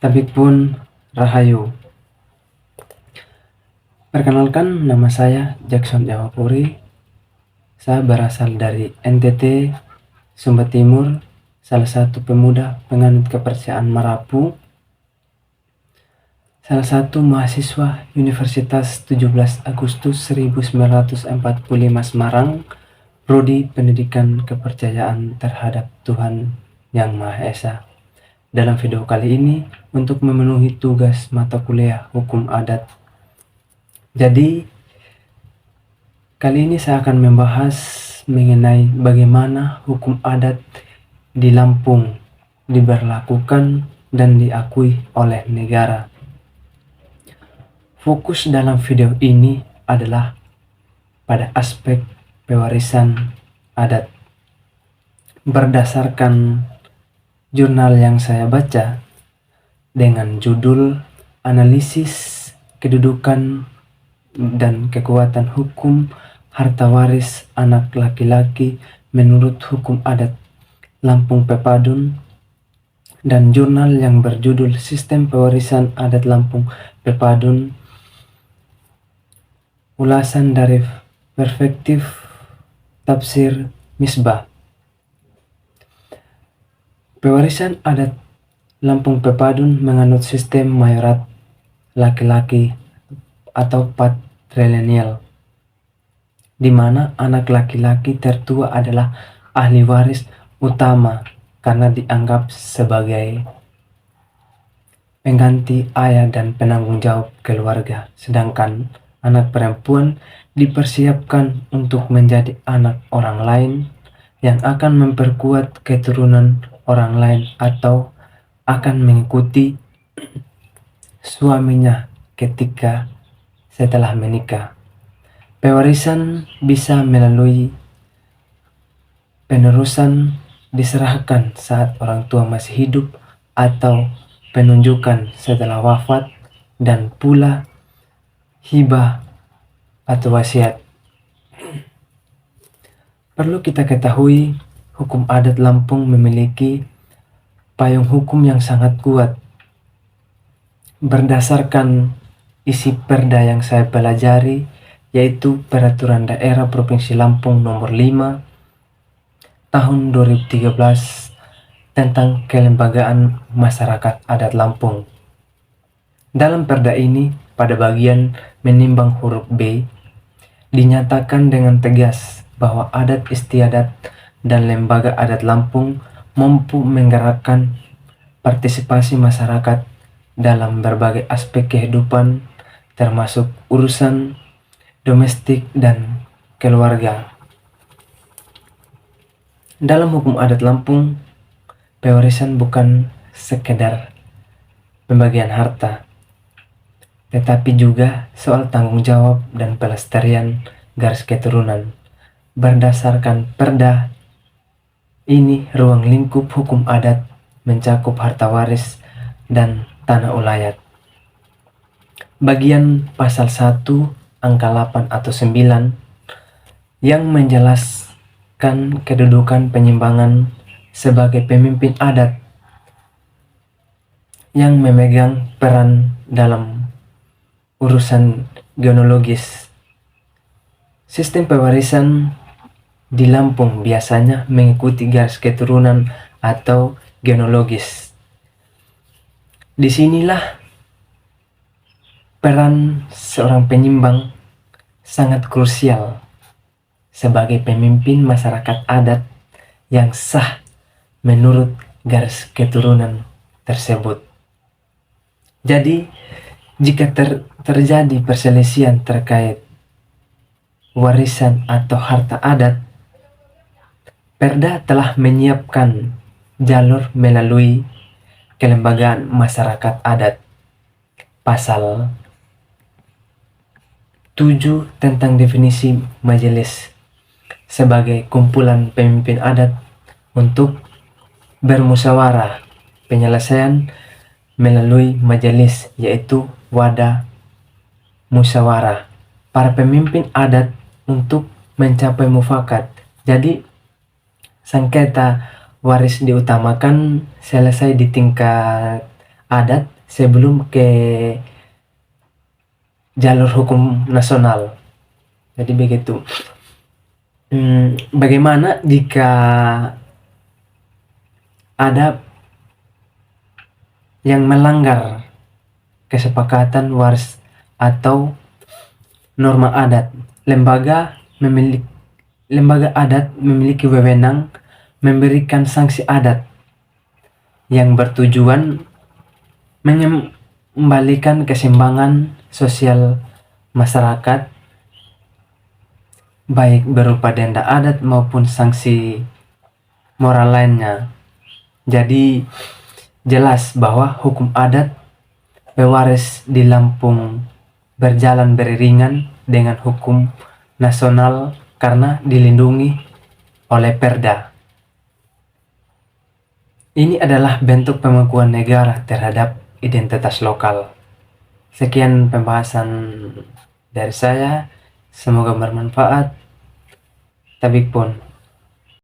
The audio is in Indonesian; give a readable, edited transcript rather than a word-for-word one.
Tabikpun Rahayu. Perkenalkan, nama saya Jackson Yawapuri. Saya berasal dari NTT, Sumba Timur, salah satu pemuda penganut kepercayaan Marapu, salah satu mahasiswa Universitas 17 Agustus 1945 Semarang, Prodi Pendidikan Kepercayaan Terhadap Tuhan Yang Maha Esa. Dalam video kali ini untuk memenuhi tugas mata kuliah Hukum Adat. Jadi kali ini saya akan membahas mengenai bagaimana hukum adat di Lampung diberlakukan dan diakui oleh negara. Fokus dalam video ini adalah pada aspek pewarisan adat. Berdasarkan jurnal yang saya baca dengan judul Analisis Kedudukan dan Kekuatan Hukum Harta Waris Anak Laki-laki menurut Hukum Adat Lampung Pepadun, dan jurnal yang berjudul Sistem Pewarisan Adat Lampung Pepadun, ulasan dari perspektif tafsir Misbah. Pewarisan adat Lampung Pepadun menganut sistem mayorat laki-laki atau patrilineal, di mana anak laki-laki tertua adalah ahli waris utama karena dianggap sebagai pengganti ayah dan penanggung jawab keluarga, sedangkan anak perempuan dipersiapkan untuk menjadi anak orang lain yang akan memperkuat keturunan orang lain atau akan mengikuti suaminya ketika setelah menikah. Pewarisan bisa melalui penerusan diserahkan saat orang tua masih hidup atau penunjukan setelah wafat, dan pula hibah atau wasiat. Perlu kita ketahui, hukum adat Lampung memiliki payung hukum yang sangat kuat. Berdasarkan isi perda yang saya pelajari, yaitu Peraturan Daerah Provinsi Lampung Nomor 5 Tahun 2013 tentang Kelembagaan Masyarakat Adat Lampung. Dalam perda ini, pada bagian menimbang huruf B, dinyatakan dengan tegas bahwa adat istiadat dan lembaga adat Lampung mampu menggerakkan partisipasi masyarakat dalam berbagai aspek kehidupan, termasuk urusan domestik dan keluarga. Dalam hukum adat Lampung, pewarisan bukan sekedar pembagian harta, tetapi juga soal tanggung jawab dan pelestarian garis keturunan. Berdasarkan perda ini, ruang lingkup hukum adat mencakup harta waris dan tanah ulayat. Bagian pasal 1 angka 8 atau 9 yang menjelaskan kedudukan penyimbangan sebagai pemimpin adat yang memegang peran dalam urusan genealogis. Sistem pewarisan di Lampung biasanya mengikuti garis keturunan atau genealogis. Disinilah peran seorang penyimbang sangat krusial sebagai pemimpin masyarakat adat yang sah menurut garis keturunan tersebut. Jadi, jika terjadi perselisihan terkait warisan atau harta adat, perda telah menyiapkan jalur melalui Kelembagaan Masyarakat Adat. Pasal 7 tentang definisi majelis sebagai kumpulan pemimpin adat untuk bermusyawarah penyelesaian melalui majelis, yaitu wadah musyawarah para pemimpin adat untuk mencapai mufakat. Jadi sengketa waris diutamakan selesai di tingkat adat, sebelum ke jalur hukum nasional. Jadi begitu. Bagaimana jika ada yang melanggar kesepakatan waris atau norma adat? Lembaga adat memiliki wewenang memberikan sanksi adat yang bertujuan mengembalikan keseimbangan sosial masyarakat, baik berupa denda adat maupun sanksi moral lainnya. Jadi jelas bahwa hukum adat pewaris di Lampung berjalan beriringan dengan hukum nasional karena dilindungi oleh Perda. Ini adalah bentuk pengakuan negara terhadap identitas lokal. Sekian pembahasan dari saya, semoga bermanfaat. Tabik pun.